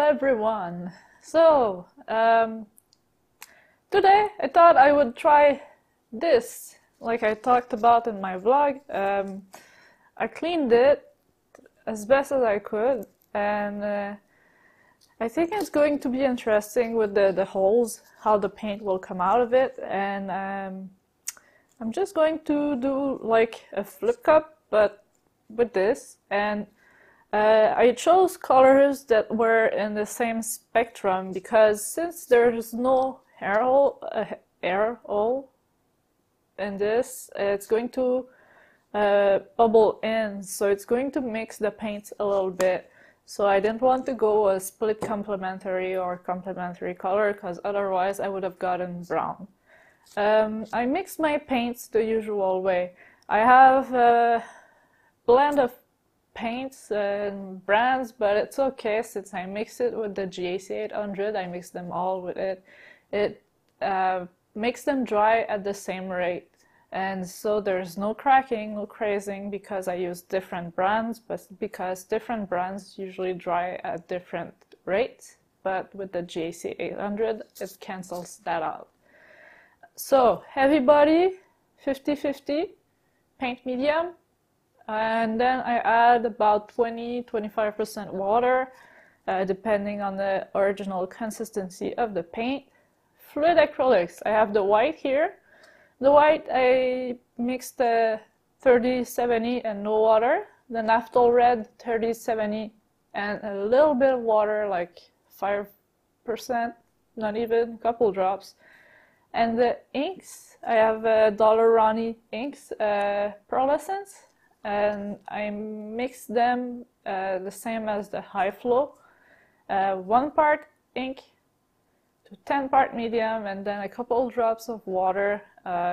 everyone! Today I thought I would try this, like I talked about in my vlog. I cleaned it as best as I could, and I think it's going to be interesting with the holes, how the paint will come out of it, and I'm just going to do like a flip cup, but with this, and I chose colors that were in the same spectrum because since there's no air hole in this, it's going to bubble in, so it's going to mix the paint a little bit. So I didn't want to go a split complementary or complementary color because otherwise I would have gotten brown. I mix my paints the usual way. I have a blend of paints and brands, but it's okay since I mix it with the GAC 800. I mix them all with it. It makes them dry at the same rate, and so there's no cracking, no crazing because I use different brands, but because different brands usually dry at different rates, but with the GAC 800 it cancels that out. So heavy body 50-50 paint medium, and then I add about 20-25% water depending on the original consistency of the paint. Fluid acrylics, I have the white here. The white I mixed the 30-70 and no water. The Naphtol red 30-70 and a little bit of water, like 5%, not even, a couple drops. And the inks, I have Daler-Rowney inks, Fluorescent, and I mix them the same as the high flow. 1 part ink to 10 part medium, and then a couple drops of water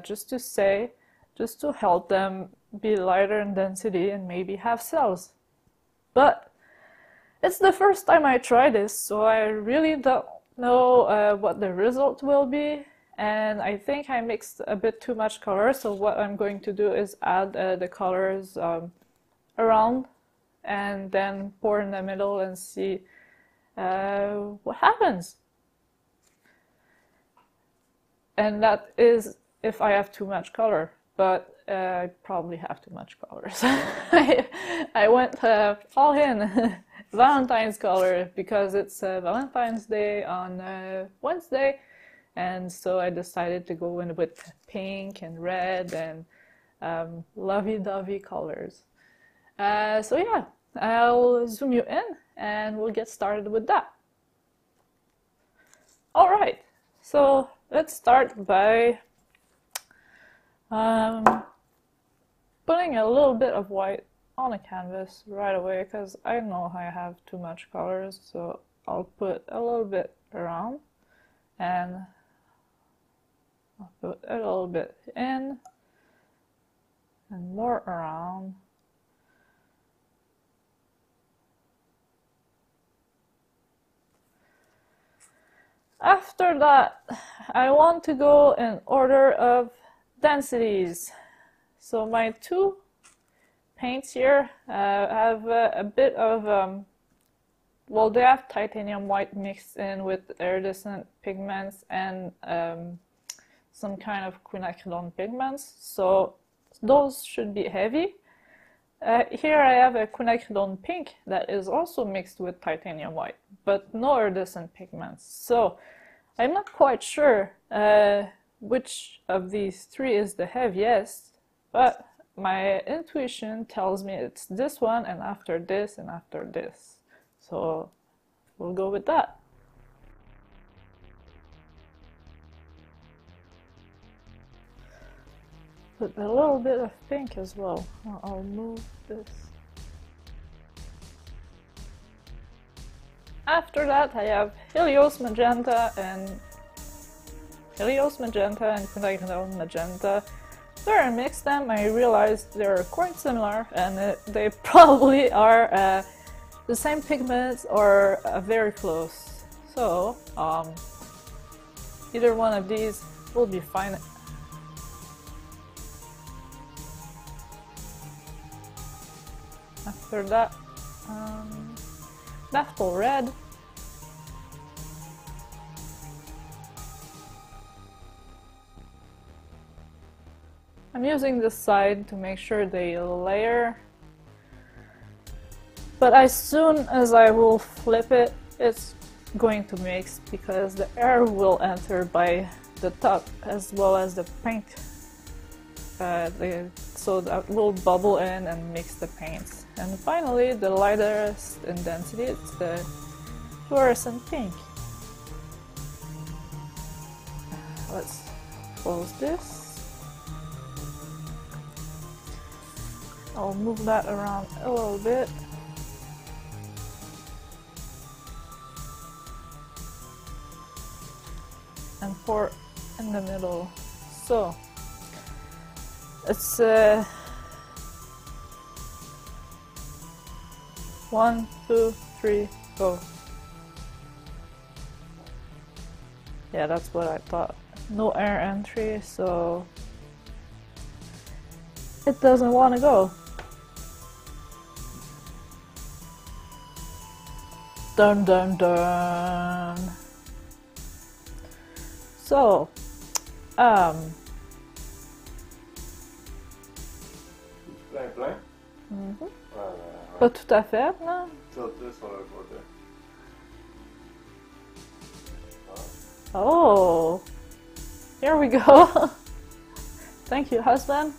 just to help them be lighter in density and maybe have cells. But it's the first time I try this, so I really don't know what the result will be, and I think I mixed a bit too much color, so what I'm going to do is add the colors around and then pour in the middle and see what happens. And that is if I have too much color, but I probably have too much colors. I went all in Valentine's color because it's Valentine's Day on Wednesday, and so I decided to go in with pink and red and lovey-dovey colors. So yeah, I'll zoom you in and we'll get started with that. Alright, so let's start by putting a little bit of white on the canvas right away because I know I have too much colors, so I'll put a little bit around and I'll put a little bit in and more around. After that, I want to go in order of densities. So my two paints here have a bit of, well, they have titanium white mixed in with iridescent pigments and some kind of Quinacridone pigments, so those should be heavy. Here I have a Quinacridone pink that is also mixed with titanium white, but no iridescent pigments. So I'm not quite sure which of these three is the heaviest, but my intuition tells me it's this one and after this and after this. So we'll go with that. Put a little bit of pink as well. I'll move this. After that I have Helios Magenta and Quinacridone Magenta. So I mixed them, I realized they're quite similar and they probably are the same pigments or very close. So either one of these will be fine. After that, Naphtol red I'm using this side to make sure they layer, but as soon as I will flip it, it's going to mix because the air will enter by the top as well as the paint, so that will bubble in and mix the paints. And finally, the lightest in density, it's the fluorescent pink. Let's close this. I'll move that around a little bit. And pour in the middle. So it's 1, 2, 3, go. Yeah, that's what I thought. No air entry, so it doesn't want to go. Dun dun dun. So, Plein. pas tout à fait, non? Tilter sur le côté. Oh, here we go. Thank you, husband.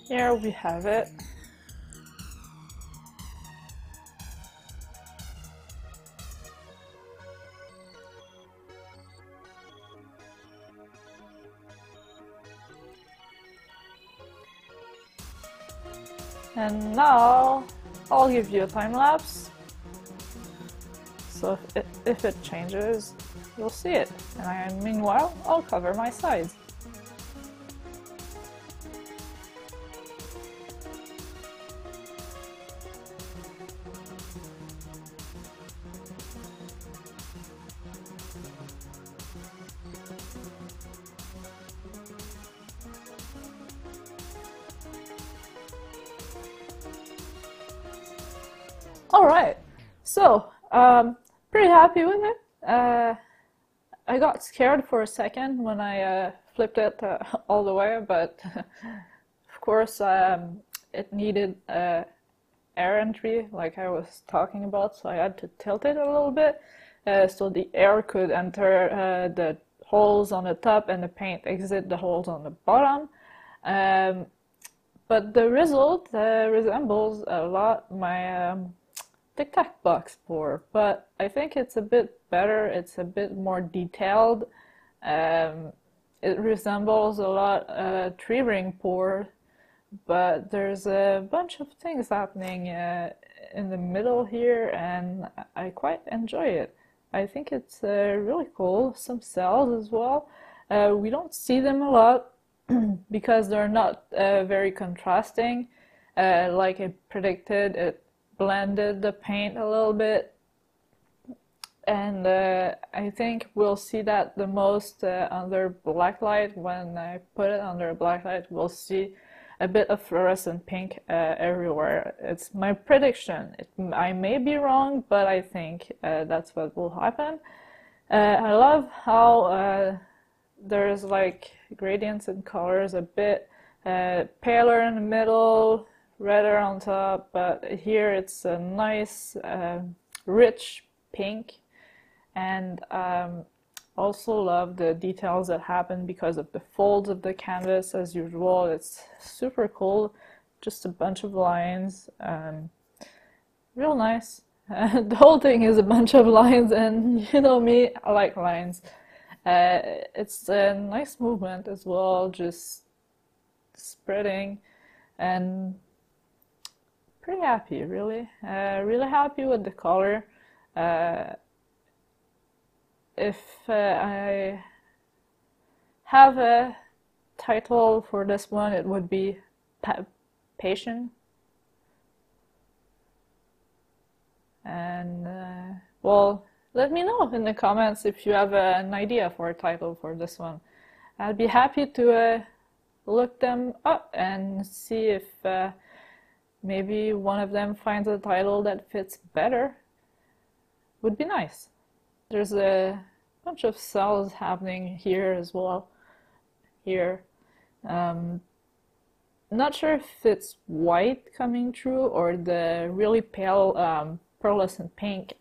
Here we have it. And now I'll give you a time lapse. So if it changes, you'll see it. And meanwhile, I'll cover my sides. Alright, so pretty happy with it. I got scared for a second when I flipped it all the way, but of course it needed air entry like I was talking about, so I had to tilt it a little bit so the air could enter the holes on the top and the paint exit the holes on the bottom. But the result resembles a lot my Tic Tac box pour, but I think it's a bit better, it's a bit more detailed. It resembles a lot tree ring pour, but there's a bunch of things happening in the middle here, and I quite enjoy it. I think it's really cool. Some cells as well. We don't see them a lot because they're not very contrasting. Like I predicted, it blended the paint a little bit, and I think we'll see that the most under black light. When I put it under black light, we'll see a bit of fluorescent pink everywhere. It's my prediction. I may be wrong, but I think that's what will happen. I love how there's like gradients and colors, a bit paler in the middle, redder on top, but here it's a nice rich pink, and also love the details that happen because of the folds of the canvas. As usual, it's super cool, just a bunch of lines, real nice. The whole thing is a bunch of lines, and you know me, I like lines. It's a nice movement as well, just spreading, and pretty happy, really. Really happy with the color. If I have a title for this one, it would be Patient. And well, let me know in the comments if you have an idea for a title for this one. I'd be happy to look them up and see if maybe one of them finds a title that fits better. Would be nice. There's a bunch of cells happening here as well. Here. Not sure if it's white coming through or the really pale pearlescent pink,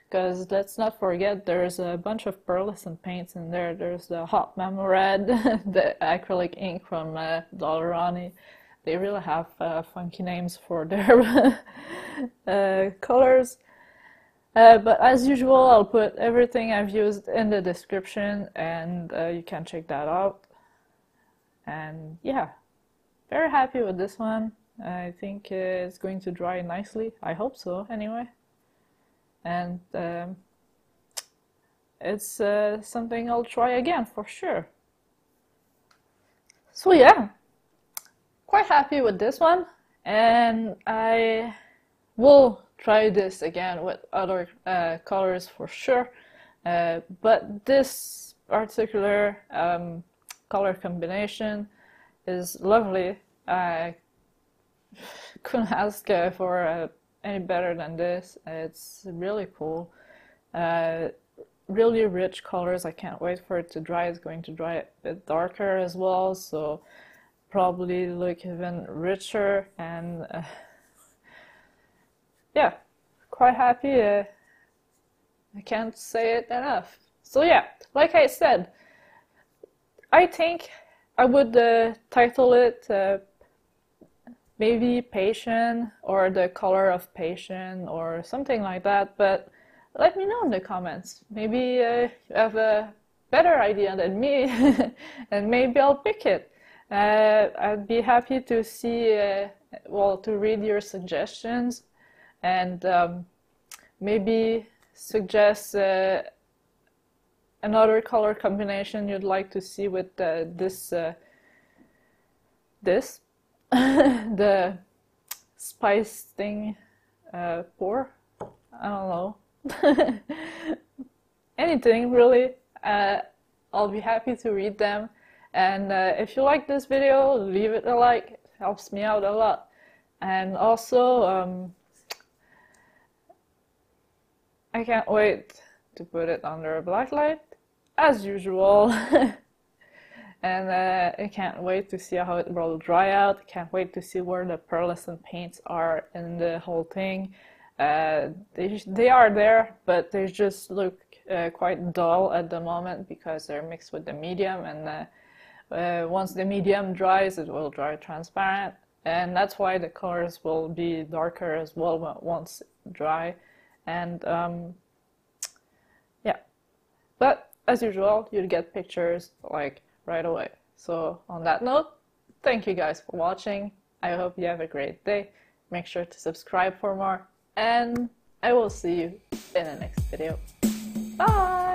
because let's not forget there's a bunch of pearlescent paints in there. There's the Hot Memo Red, the acrylic ink from Daler-Rowney. They really have funky names for their colors. But as usual, I'll put everything I've used in the description, and you can check that out. And yeah, very happy with this one. I think it's going to dry nicely. I hope so, anyway. And it's something I'll try again for sure. So yeah, quite happy with this one, and I will try this again with other colors for sure, but this particular color combination is lovely. I couldn't ask for any better than this. It's really cool, really rich colors. I can't wait for it to dry. It's going to dry a bit darker as well, so probably look even richer, and yeah, quite happy. I can't say it enough. So yeah, like I said, I think I would title it maybe Patient, or the color of Patient, or something like that, but let me know in the comments. Maybe you have a better idea than me, and maybe I'll pick it. I'd be happy to see, well, to read your suggestions, and maybe suggest another color combination you'd like to see with this the spice thing pour. I don't know. Anything really. I'll be happy to read them, and if you like this video, leave it a like. It helps me out a lot. And also I can't wait to put it under a black light as usual. And I can't wait to see how it will dry out. I can't wait to see where the pearlescent paints are in the whole thing. They are there, but they just look quite dull at the moment because they're mixed with the medium, and once the medium dries, it will dry transparent, and that's why the colors will be darker as well once dry. And yeah, but as usual, you'll get pictures like right away. So on that note, thank you guys for watching. I hope you have a great day. Make sure to subscribe for more, and I will see you in the next video. Bye!